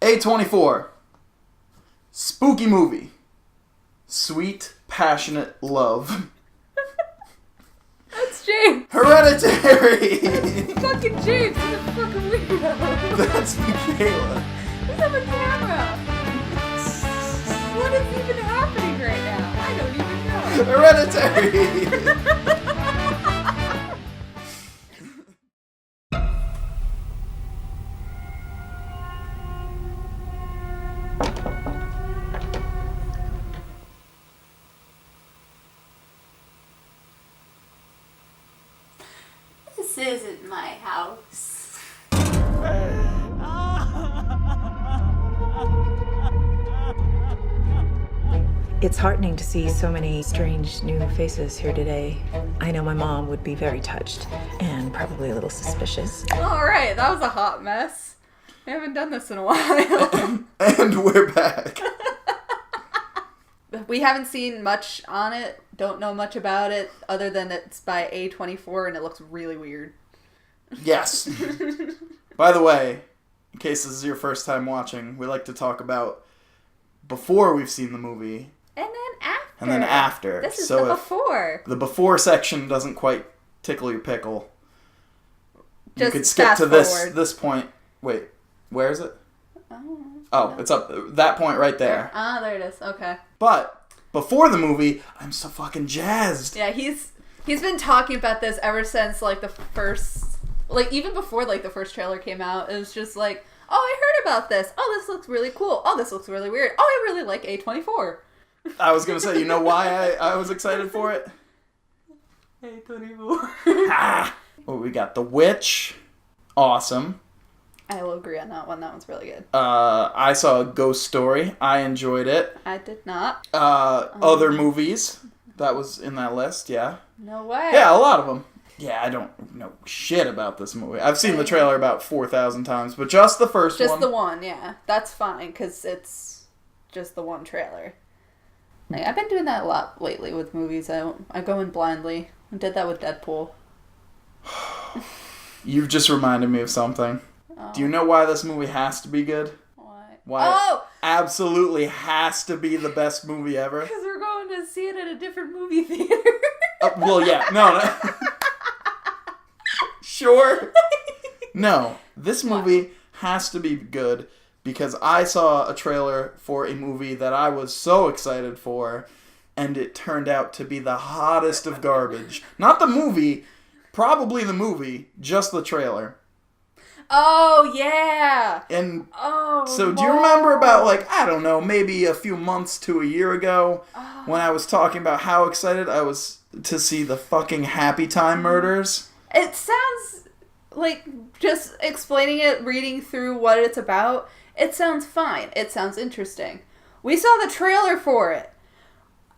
A24. Spooky movie. Sweet, passionate love. That's James. Hereditary. Fucking James. He's a fucking weirdo. That's Michaela. Let's have a camera. What is even happening right now? I don't even know. Hereditary. This isn't my house. It's heartening to see so many strange new faces here today. I know my mom would be very touched and probably a little suspicious. Alright, that was a hot mess. We haven't done this in a while. And we're back. We haven't seen much on it, don't know much about it, other than it's by A24 and it looks really weird. Yes. By the way, in case this is your first time watching, we like to talk about before we've seen the movie. And then after. This is the before. The before section doesn't quite tickle your pickle. Just you could skip to this point. Wait, where is it? Oh, it's up. That point right there. Ah, there it is. Okay. But before the movie, I'm so fucking jazzed. Yeah, he's been talking about this ever since like the first, like even before like the first trailer came out. It was just like, oh, I heard about this. Oh, this looks really cool. Oh, this looks really weird. Oh, I really like A24. I was gonna say, you know why I was excited for it? A24. Ah! Well, we got The Witch. Awesome. I will agree on that one. That one's really good. I saw A Ghost Story. I enjoyed it. I did not. Other movies. That was in that list, yeah. No way. Yeah, a lot of them. Yeah, I don't know shit about this movie. I've seen the trailer about 4,000 times, but just the first one. Just the one, yeah. That's fine, because it's just the one trailer. Like, I've been doing that a lot lately with movies. I go in blindly. I did that with Deadpool. You've just reminded me of something. Oh. Do you know why this movie has to be good? Why? Why it absolutely has to be the best movie ever? Because we're going to see it at a different movie theater. Well, yeah. No. Sure. No. This movie has to be good because I saw a trailer for a movie that I was so excited for, and it turned out to be the hottest of garbage. Not the movie, probably the movie, just the trailer. Oh, yeah. And so do you remember about, like, I don't know, maybe a few months to a year ago when I was talking about how excited I was to see the fucking Happy Time Murders? It sounds like, just explaining it, reading through what it's about, it sounds fine. It sounds interesting. We saw the trailer for it.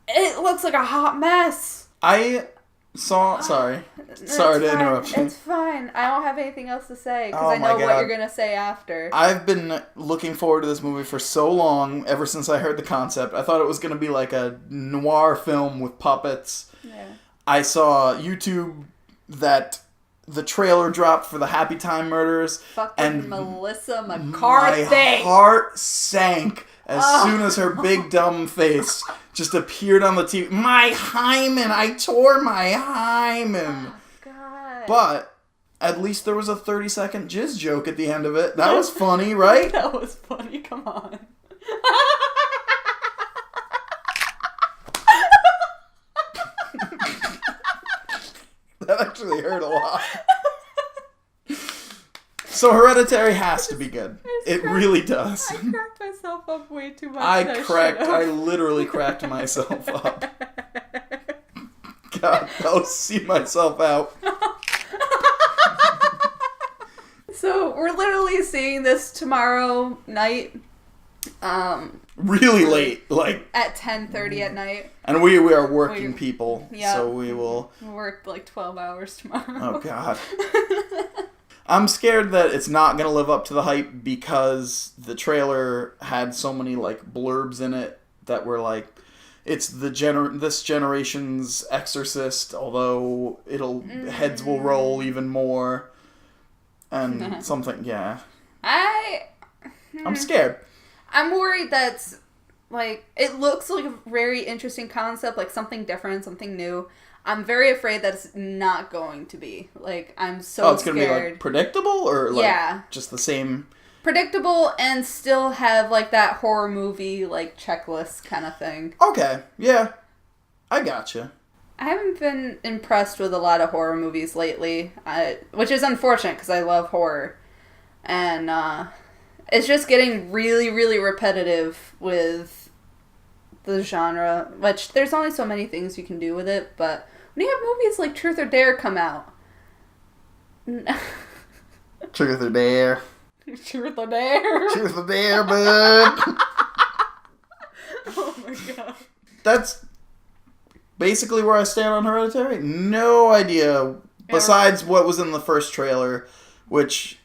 It looks like a hot mess. I saw... Sorry to interrupt you. It's fine. I don't have anything else to say, because I know what you're going to say after. I've been looking forward to this movie for so long, ever since I heard the concept. I thought it was going to be like a noir film with puppets. Yeah. I saw YouTube that the trailer dropped for the Happy Time Murders. Fucking Melissa McCarthy. My heart sank as soon as her big dumb face just appeared on the TV. My hymen! I tore my hymen! Oh, God. But at least there was a 30-second jizz joke at the end of it. That was funny, right? That was funny, come on. That actually hurt a lot. So Hereditary has to be good. It really does. I cracked myself up way too much. I literally cracked myself up. God, I'll see myself out. So we're literally seeing this tomorrow night. Really late, like at 10:30 at night. And we are working people, so we will work like 12 hours tomorrow. Oh God. I'm scared that it's not gonna live up to the hype because the trailer had so many like blurbs in it that were like, it's this generation's Exorcist, although heads will roll even more, and something. Yeah. I'm scared. I'm worried that's, like, it looks like a very interesting concept, like something different, something new. I'm very afraid that it's not going to be. Like, I'm so scared. Oh, it's going to be, like, predictable? Or, like, just the same... Predictable and still have, like, that horror movie, like, checklist kind of thing. Okay, yeah. I gotcha. I haven't been impressed with a lot of horror movies lately, which is unfortunate because I love horror. And it's just getting really, really repetitive with the genre, which there's only so many things you can do with it, but when you have movies like Truth or Dare come out... Truth or Dare. Truth or Dare. Truth or Dare, bud. Oh my god. That's basically where I stand on Hereditary. No idea. Besides what was in the first trailer, which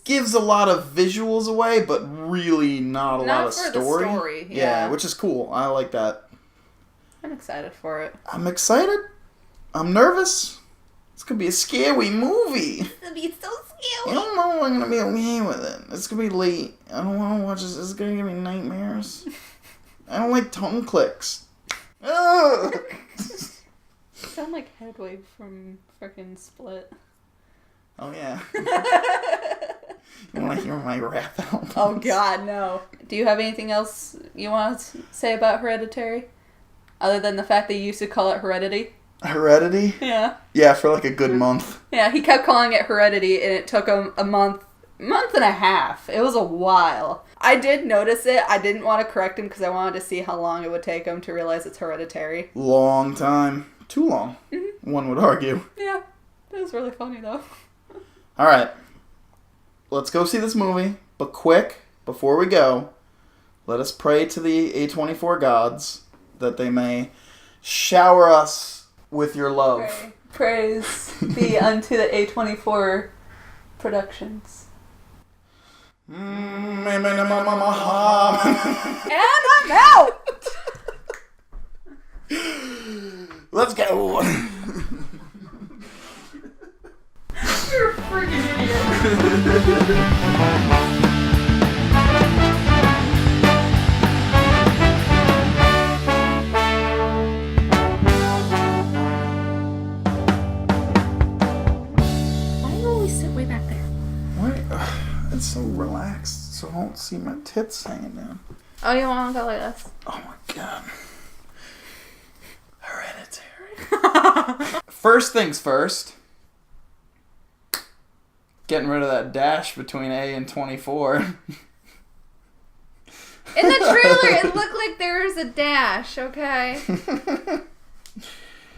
gives a lot of visuals away, but really not a lot of story. The story. Yeah, which is cool. I like that. I'm excited for it. I'm excited. I'm nervous. It's gonna be a scary movie. It's gonna be so scary. I don't know if I'm gonna be okay with it. It's gonna be late. I don't want to watch this. It's gonna give me nightmares. I don't like tongue clicks. Ugh. You sound like Hedwig from frickin' Split. Oh yeah. You want to hear my rap album? Oh god, no. Do you have anything else you want to say about Hereditary? Other than the fact that you used to call it Heredity? Heredity? Yeah. Yeah, for like a good month. Yeah, he kept calling it Heredity, and it took him a month and a half. It was a while. I did notice it. I didn't want to correct him because I wanted to see how long it would take him to realize it's Hereditary. Long time. Too long. Mm-hmm. One would argue. Yeah. It was really funny, though. Alright. Let's go see this movie. But quick, before we go, let us pray to the A24 gods that they may shower us with your love. Praise be unto the A24 Productions. And I'm out! Let's go! You're a freaking idiot. It's so relaxed, so I don't see my tits hanging down. Oh, you want to go like this? Oh my god. Hereditary. First things first. Getting rid of that dash between A and 24. In the trailer, it looked like there was a dash, okay?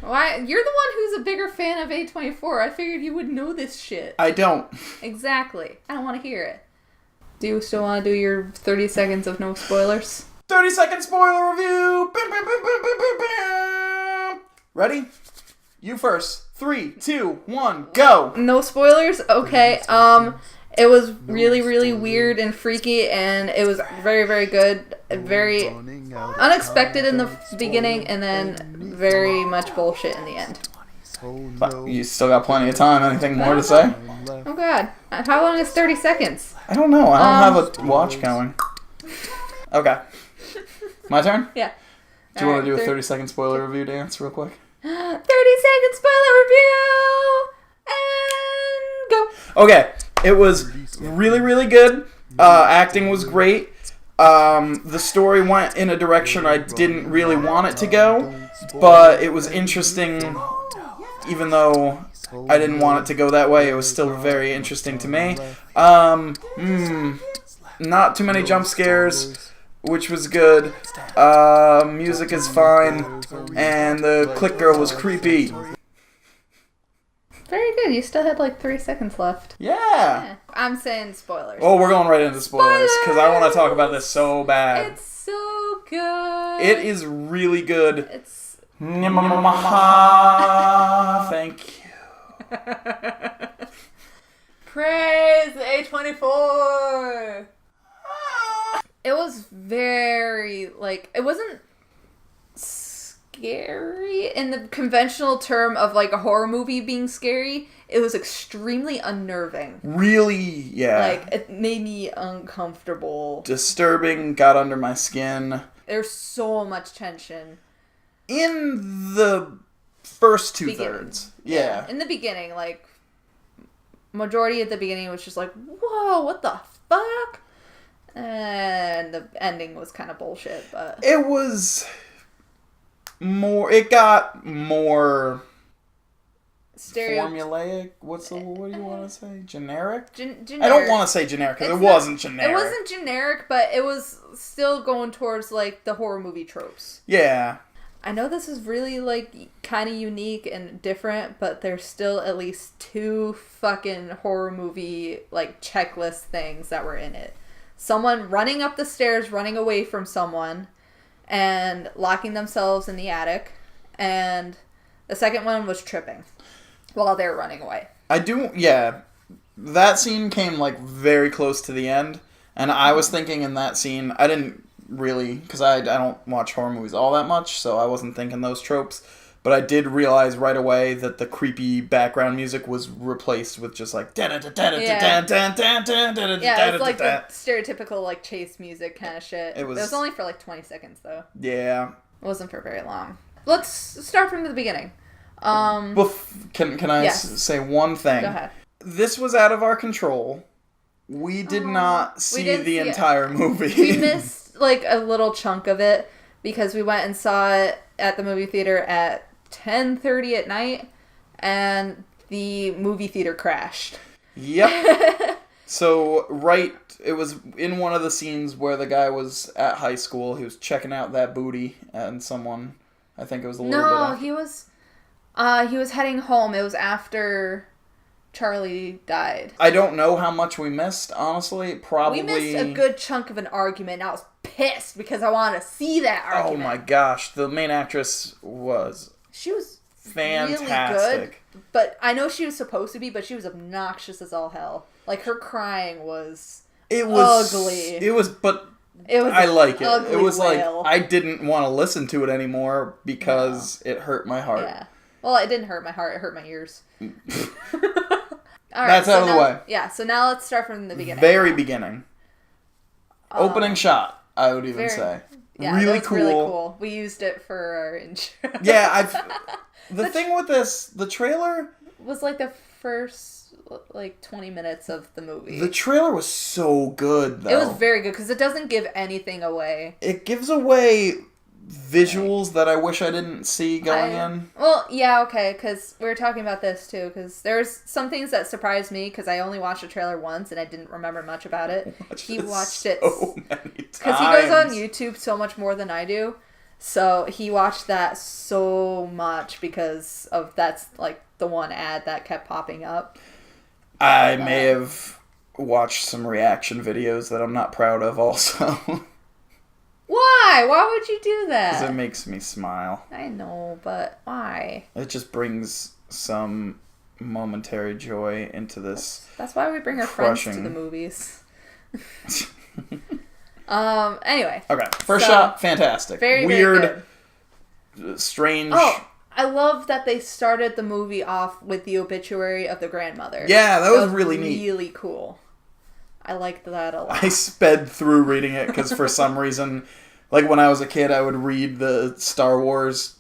Why? You're the one who's a bigger fan of A24. I figured you would know this shit. I don't. Exactly. I don't want to hear it. Do you still want to do your 30 seconds of no spoilers? 30-second spoiler review! Ready? You first. 3, 2, 1, go! No spoilers? Okay. It was really, really weird and freaky, and it was very, very good. Very unexpected in the beginning, and then very much bullshit in the end. But you still got plenty of time. Anything more to say? Oh god. How long is 30 seconds? I don't know. I don't have a watch going. Okay. My turn? Yeah. Do you want to do a 30-second spoiler review dance real quick? 30-second spoiler review! And go! Okay. It was really, really good. Acting was great. The story went in a direction I didn't really want it to go, but it was interesting. Even though I didn't want it to go that way, it was still very interesting to me. Not too many jump scares, which was good. Music is fine, and the click girl was creepy. Very good. You still had like 3 seconds left. Yeah. I'm saying spoilers. Oh, we're going right into spoilers because I want to talk about this so bad. It's so good. It is really good. It's... Thank you. Praise the A24. It was very, like, it wasn't scary in the conventional term of like a horror movie being scary. It was extremely unnerving. Really, yeah. Like, it made me uncomfortable. Disturbing, got under my skin. There's so much tension. In the first two-thirds. Yeah. In the beginning, like, majority of the beginning was just like, whoa, what the fuck? And the ending was kind of bullshit, but... It was more... It got more... formulaic? What do you want to say? Generic? Generic. I don't want to say generic because it wasn't generic. It wasn't generic, but it was still going towards like the horror movie tropes. Yeah. I know this is really like kind of unique and different, but there's still at least 2 fucking horror movie like checklist things that were in it. Someone running up the stairs, running away from someone, and locking themselves in the attic, and the second one was tripping while they were running away. That scene came, like, very close to the end, and I was thinking in that scene, I didn't really, because I don't watch horror movies all that much, so I wasn't thinking those tropes, but I did realize right away that the creepy background music was replaced with just, like, Yeah, it's like the stereotypical, like, chase music kind of shit. It was only for, like, 20 seconds, though. Yeah. It wasn't for very long. Let's start from the beginning. Can I say one thing? Go ahead. This was out of our control. We did not see the entire movie. We missed like a little chunk of it because we went and saw it at the movie theater at 10:30 at night, and the movie theater crashed. Yep. So it was in one of the scenes where the guy was at high school. He was checking out that booty, and someone, I think it was a little bit. No, he was heading home. It was after Charlie died. I don't know how much we missed, honestly. Probably... We missed a good chunk of an argument, and I was pissed because I wanted to see that argument. Oh my gosh. The main actress was... She was fantastic. Really good, but I know she was supposed to be, but she was obnoxious as all hell. Like, her crying was... It was ugly. I like it. It was wail. Like, I didn't want to listen to it anymore because it hurt my heart. Yeah. Well, it didn't hurt my heart. It hurt my ears. That's out of the way. Yeah, so now let's start from the beginning. Very beginning. Opening shot, I would even say. Yeah, really cool. Really cool. We used it for our intro. Yeah, the thing with this, the trailer... was like the first, 20 minutes of the movie. The trailer was so good, though. It was very good, because it doesn't give anything away. It gives away visuals that I wish I didn't see going in. Well, yeah, okay, because we were talking about this, too, because there's some things that surprised me, because I only watched the trailer once, and I didn't remember much about it. He watched it so many times. Because he goes on YouTube so much more than I do, so he watched that so much because of that's, the one ad that kept popping up. I may have watched some reaction videos that I'm not proud of also. Why? Why would you do that? Because it makes me smile. I know, but why? It just brings some momentary joy into this. That's why we bring our friends to the movies. Anyway. Okay. First shot, fantastic. Very weird, very good. Strange. Oh, I love that they started the movie off with the obituary of the grandmother. Yeah, that was really neat. Really cool. I liked that a lot. I sped through reading it because for some reason, when I was a kid, I would read the Star Wars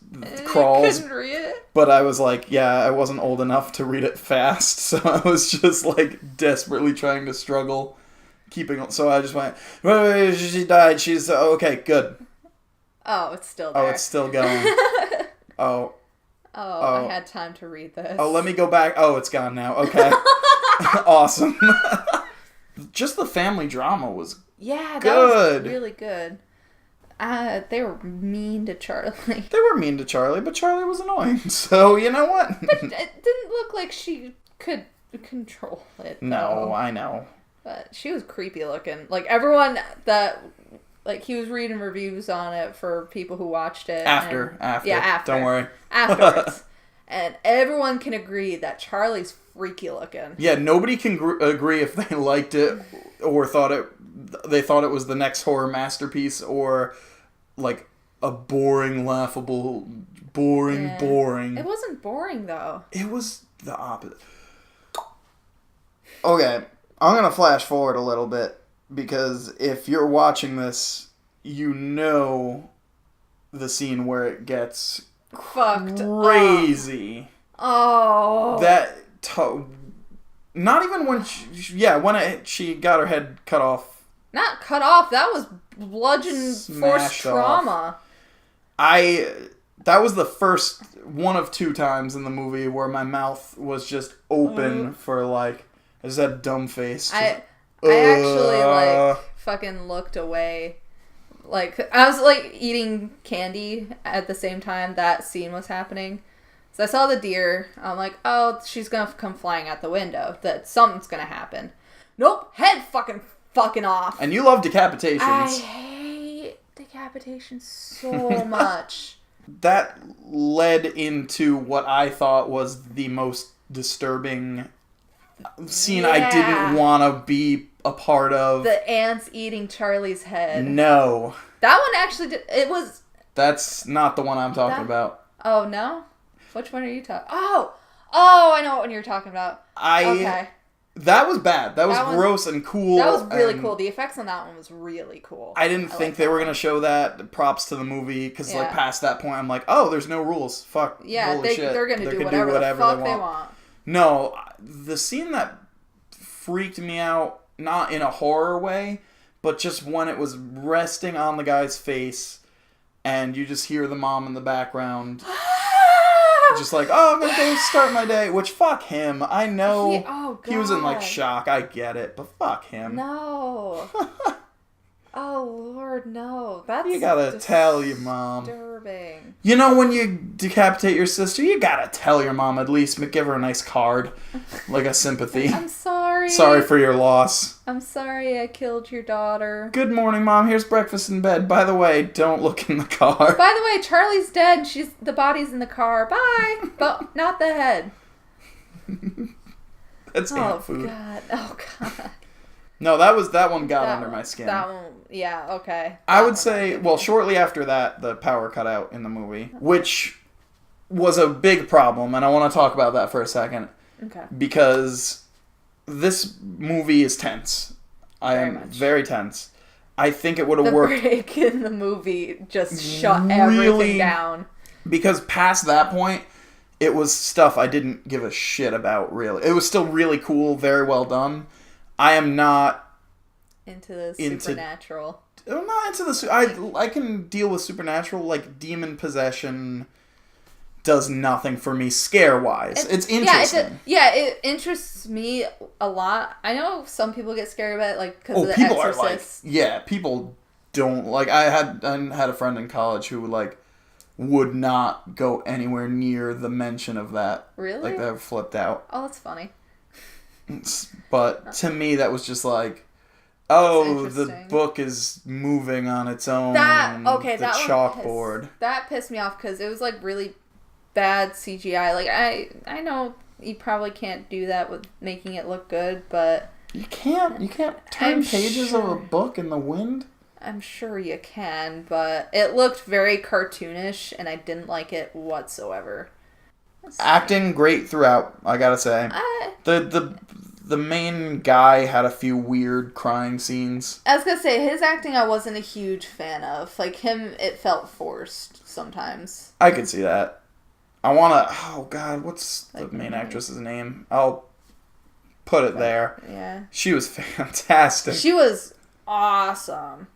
crawls. Couldn't read it. But I was I wasn't old enough to read it fast, so I was just desperately trying to struggle keeping. So I just went, she died. She's okay, good. Oh, it's still there. Oh, it's still going. Oh, I had time to read this. Oh, let me go back. Oh, it's gone now. Okay. Awesome. Just the family drama was good. That was really good. They were mean to Charlie. They were mean to Charlie, but Charlie was annoying. So, you know what? But it didn't look like she could control it. No, though. I know. But she was creepy looking. Everyone that... he was reading reviews on it for people who watched it. After. Yeah, after. Don't worry. Afterwards. And everyone can agree that Charlie's freaky looking. Yeah, nobody can agree if they liked it or they thought it was the next horror masterpiece or a boring, laughable, boring. It wasn't boring, though. It was the opposite. Okay, I'm going to flash forward a little bit, because if you're watching this, you know the scene where it gets Fucked crazy. Oh. Not even when she got her head cut off. Not cut off, that was bludgeon force trauma. That was the first one of 2 times in the movie where my mouth was just open for like, I just had dumb face. I actually like fucking looked away. Like, I was like eating candy at the same time that scene was happening. So I saw the deer. I'm like, oh, she's gonna come flying out the window. That something's gonna happen. Nope, head fucking off. And you love decapitations. I hate decapitations so much. That led into what I thought was the most disturbing scene I didn't want to be a part of. The ants eating Charlie's head. No. That one actually did. It was. That's not the one I'm talking about. Oh, no? Which one are you talking? Oh, I know what one you're talking about. Okay. That was bad. That was gross and cool. That was really cool. The effects on that one was really cool. I didn't think they were going to show that. Props to the movie, because like past that point, I'm like, oh, there's no rules. Fuck. Yeah, holy shit. They're going to do whatever the fuck they want. No, the scene that freaked me out, not in a horror way, but just when it was resting on the guy's face, and you just hear the mom in the background. Just like, oh, I'm gonna go start my day. Which, fuck him. I know he was in, like, shock. I get it. But fuck him. No. Oh, Lord, no. That's you gotta tell your mom. Disturbing. You know, when you decapitate your sister, you gotta tell your mom at least. Give her a nice card. Like a sympathy. I'm sorry. Sorry for your loss. I'm sorry I killed your daughter. Good morning, Mom. Here's breakfast in bed. By the way, don't look in the car. By the way, Charlie's dead. The body's in the car. Bye. But not the head. That's ant food. God. Oh, God. No, that one got under my skin. That one, yeah, okay. I would say, well, shortly after that, the power cut out in the movie, which was a big problem, and I want to talk about that for a second. Okay. Because this movie is tense. I am very tense. I think it would have worked. The break in the movie just shut everything down. Because past that point, it was stuff I didn't give a shit about, really. It was still really cool, very well done. I am not into the supernatural. I'm not into the. I can deal with supernatural, like demon possession. Does nothing for me scare wise. It's interesting. It interests me a lot. I know some people get scared about it, like because of the people Exorcist. Are like, people don't like. I had a friend in college who like would not go anywhere near the mention of that. Really? Like they were flipped out. Oh, that's funny. But to me, that was just like, oh, the book is moving on its own. The chalkboard. That pissed me off because it was like really bad CGI. Like I know you probably can't do that with making it look good, but you can't turn pages of a book in the wind. I'm sure you can, but it looked very cartoonish, and I didn't like it whatsoever. Acting great throughout, I gotta say. The main guy had a few weird crying scenes. I was gonna say, his acting I wasn't a huge fan of. Like, him, it felt forced sometimes. I could see that. I wanna... Oh, God, what's the main actress's name? I'll put it there. Yeah. She was fantastic. She was awesome.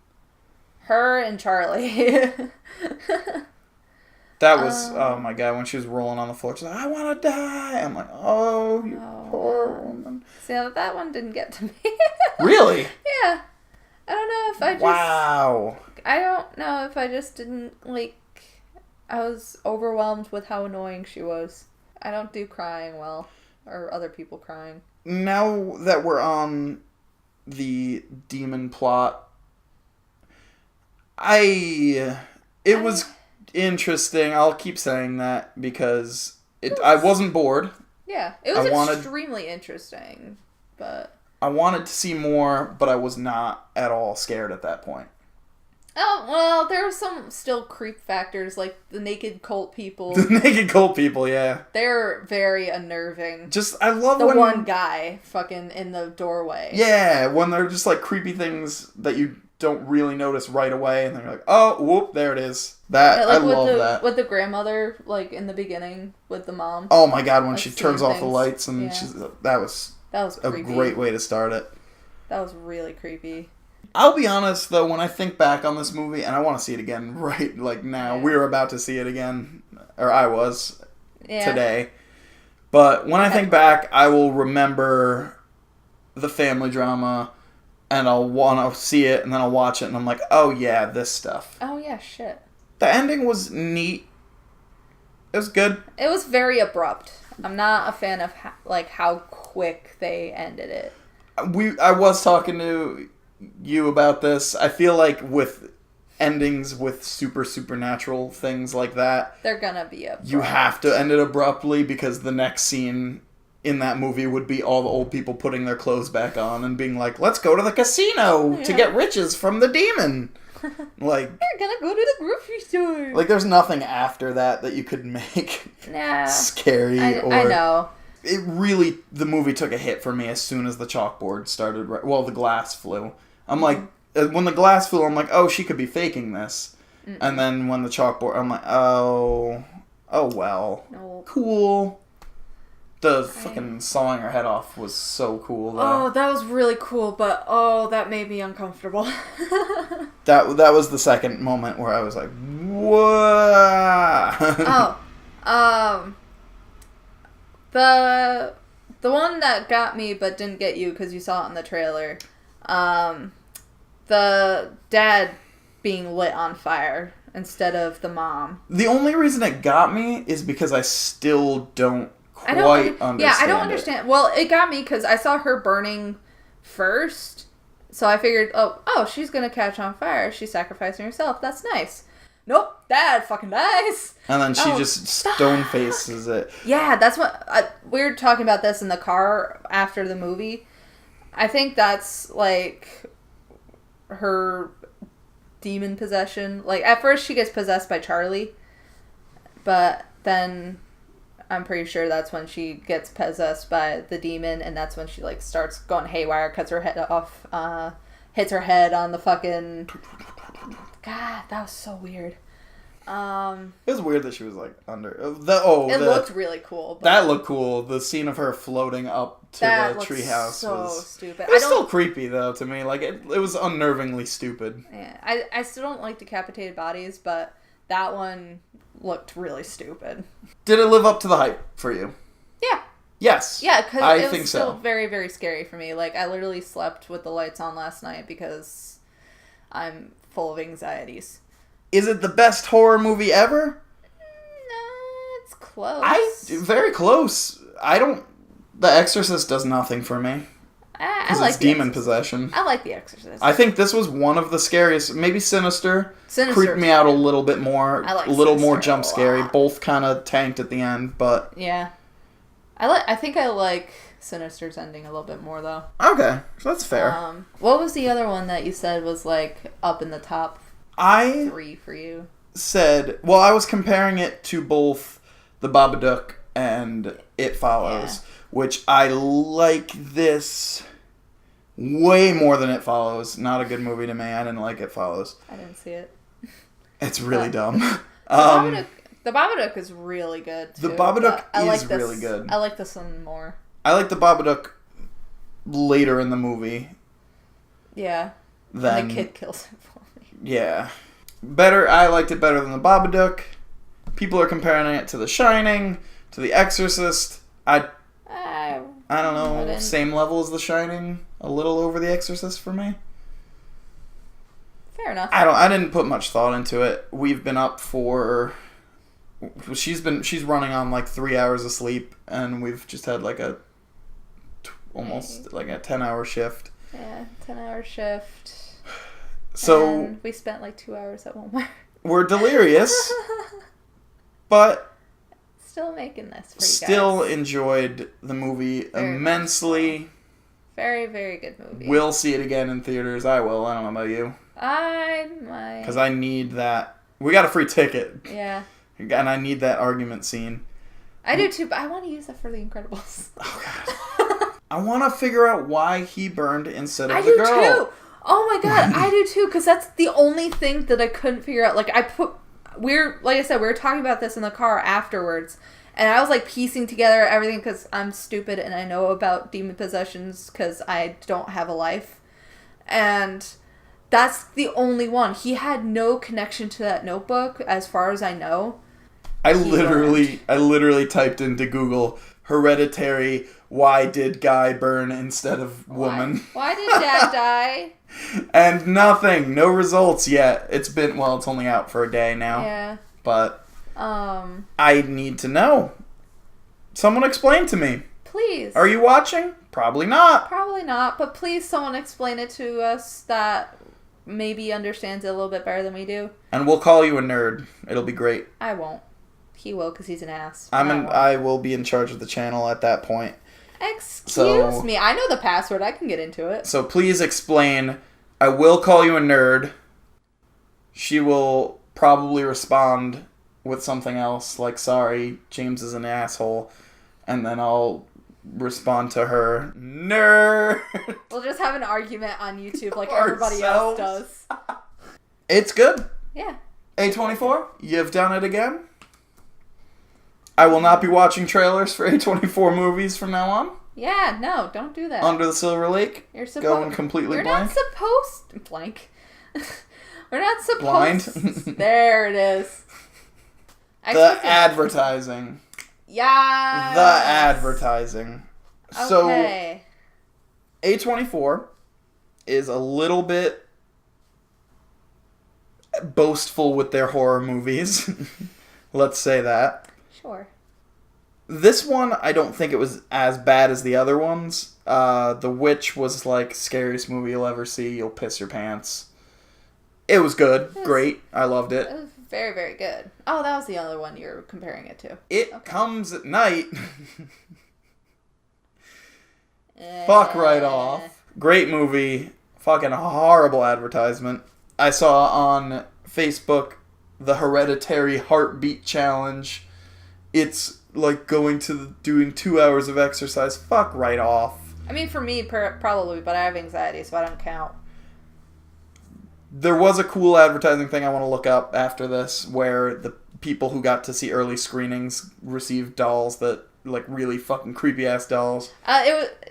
Her and Charlie. That was, oh my God, when she was rolling on the floor, she's like, I want to die. I'm like, oh, you poor woman. See, that one didn't get to me. Really? Yeah. I don't know if I just... Wow. I don't know if I just didn't, like... I was overwhelmed with how annoying she was. I don't do crying well. Or other people crying. Now that we're on the demon plot, it was... interesting. I'll keep saying that because I wasn't bored. Yeah, it was extremely interesting, but I wanted to see more, but I was not at all scared at that point. Oh, well, there are some still creep factors, like the naked cult people. The naked cult people, yeah. They're very unnerving. Just, I love the when... one guy fucking in the doorway. Yeah, when they're just like creepy things that you don't really notice right away, and then you're like, oh, whoop, there it is. That, I love that. With the grandmother, like, in the beginning, with the mom. Oh my god, when like, she turns off the lights, and that was creepy. a great way to start it. That was really creepy. I'll be honest, though, when I think back on this movie, and I want to see it again right, like, now. Yeah. We're about to see it again, or I was, today. But when I think back, I will remember the family drama, and I'll want to see it, and then I'll watch it, and I'm like, oh, yeah, this stuff. Oh, yeah, shit. The ending was neat. It was good. It was very abrupt. I'm not a fan of, how quick they ended it. I was talking to you about this. I feel like with endings with supernatural things like that, they're gonna be abrupt. You have to end it abruptly because the next scene in that movie would be all the old people putting their clothes back on and being like, let's go to the casino to get riches from the demon. Like, we're gonna go to the grocery store. Like, there's nothing after that you could make scary. I know. It really, the movie took a hit for me as soon as the chalkboard started, the glass flew. I'm like, when the glass flew, I'm like, oh, she could be faking this. Mm-mm. And then when the chalkboard, I'm like, oh well. No. Cool. The fucking sawing her head off was so cool, though. Oh, that was really cool, but that made me uncomfortable. That was the second moment where I was like, whoa. The one that got me but didn't get you because you saw it in the trailer, the dad being lit on fire instead of the mom. The only reason it got me is because I still don't understand. Yeah, I don't understand. Well, it got me because I saw her burning first, so I figured, oh, she's gonna catch on fire. She's sacrificing herself. That's nice. Nope, Dad fucking dies. And then she just stone faces it. Yeah, that's what we were talking about this in the car after the movie. I think that's like her demon possession. Like, at first she gets possessed by Charlie, but then I'm pretty sure that's when she gets possessed by the demon, and that's when she like starts going haywire, cuts her head off, hits her head on the fucking... God, that was so weird. It was weird that she was like under. It looked really cool. But that looked cool. The scene of her floating up to the treehouse so was stupid. It was still creepy though to me. Like it was unnervingly stupid. Yeah, I still don't like decapitated bodies, but that one looked really stupid. Did it live up to the hype for you? Yeah. Yes. Yeah, because it was still so. very, very scary for me. Like, I literally slept with the lights on last night because I'm full of anxieties. Is it the best horror movie ever? No, it's close. Very close. The Exorcist does nothing for me. I like it's demon possession. I like The Exorcist. I think this was one of the scariest. Maybe Sinister creeped me out a little bit more. I like a little Sinister more jump scary. lot. Both kind of tanked at the end, but yeah, I think I like Sinister's ending a little bit more though. Okay, so that's fair. What was the other one that you said was like up in the top 3 for you? I was comparing it to both The Babadook and It Follows, which I like this way more than It Follows. Not a good movie to me. I didn't like It Follows. I didn't see it. It's really dumb. The Babadook is really good too. The Babadook is really good. I like this one more. I like The Babadook later in the movie. Yeah. Then the kid kills him for me. Yeah. I liked it better than The Babadook. People are comparing it to The Shining, to The Exorcist. I don't know, same level as The Shining, a little over The Exorcist for me. Fair enough. I didn't put much thought into it. We've been up for... She's running on like 3 hours of sleep, and we've just had like almost like a 10-hour shift. Yeah, 10-hour shift. So and we spent like 2 hours at Walmart. We're delirious, but still making this for you guys. Still enjoyed the movie Very immensely. Very, very good movie. We'll see it again in theaters. I will. I don't know about you. I might. Because I need that. We got a free ticket. Yeah. And I need that argument scene. I do too, but I want to use that for The Incredibles. Oh, God. I want to figure out why he burned instead of the girl. I do too. Oh my God, I do too, because that's the only thing that I couldn't figure out. Like, like I said, we were talking about this in the car afterwards, and I was like piecing together everything because I'm stupid and I know about demon possessions because I don't have a life. And that's the only one. He had no connection to that notebook, as far as I know. I literally typed into Google Hereditary. Why did guy burn instead of woman? Why did dad die? And nothing. No results yet. It's only out for a day now. Yeah. But I need to know. Someone explain to me. Please. Are you watching? Probably not. Probably not, but please someone explain it to us that maybe understands it a little bit better than we do. And we'll call you a nerd. It'll be great. I won't. He will because he's an ass. I will be in charge of the channel at that point. Excuse me. I know the password. I can get into it. So please explain. I will call you a nerd. She will probably respond with something else, like, sorry, James is an asshole. And then I'll respond to her, nerd. We'll just have an argument on YouTube like everybody else does. It's good. Yeah. A24, you've done it again. I will not be watching trailers for A24 movies from now on. Yeah, no, don't do that. Under the Silver Lake. You're going completely We're blank. not supposed... Blank. We're not supposed... Blind. There it is. Advertising. Yeah. The advertising. Okay. So, A24 is a little bit boastful with their horror movies. Let's say that. Sure. This one, I don't think it was as bad as the other ones. The Witch was like, scariest movie you'll ever see. You'll piss your pants. It was good. Great. I loved it. It was very, very good. Oh, that was the other one you were comparing it to. It comes at night. Fuck right off. Great movie. Fucking horrible advertisement. I saw on Facebook the Hereditary Heartbeat Challenge. It's like doing 2 hours of exercise. Fuck right off. I mean, for me, probably, but I have anxiety, so I don't count. There was a cool advertising thing I want to look up after this, where the people who got to see early screenings received dolls that, like, really fucking creepy ass dolls.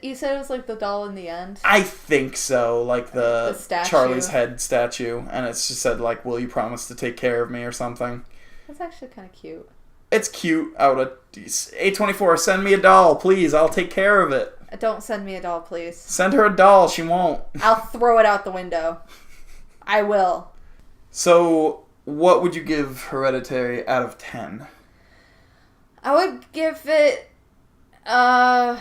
You said it was like the doll in the end? I think so, like the statue. Charlie's head statue, and it's just said, like, will you promise to take care of me or something. That's actually kind of cute. It's cute. A24, send me a doll, please. I'll take care of it. Don't send me a doll, please. Send her a doll. She won't. I'll throw it out the window. I will. So, what would you give Hereditary out of 10? I would give it heart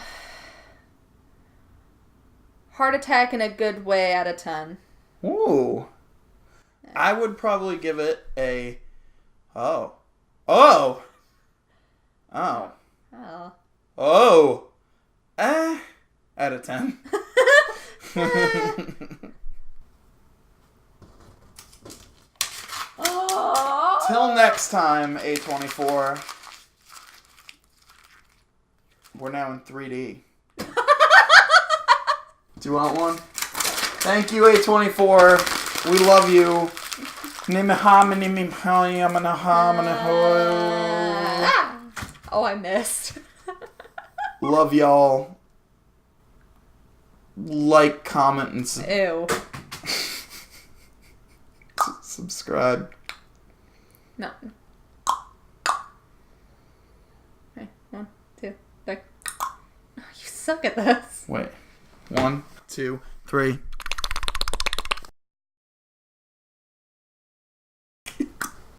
attack in a good way out of 10. Ooh. I would probably give it a... Oh. Out of 10. Till next time, A24. We're now in 3D. Do you want one? Thank you, A24. We love you. Oh, I missed. Love y'all. Like, comment, and subscribe. No. Okay, 1, 2, 3. Oh, you suck at this. Wait. 1, 2, 3.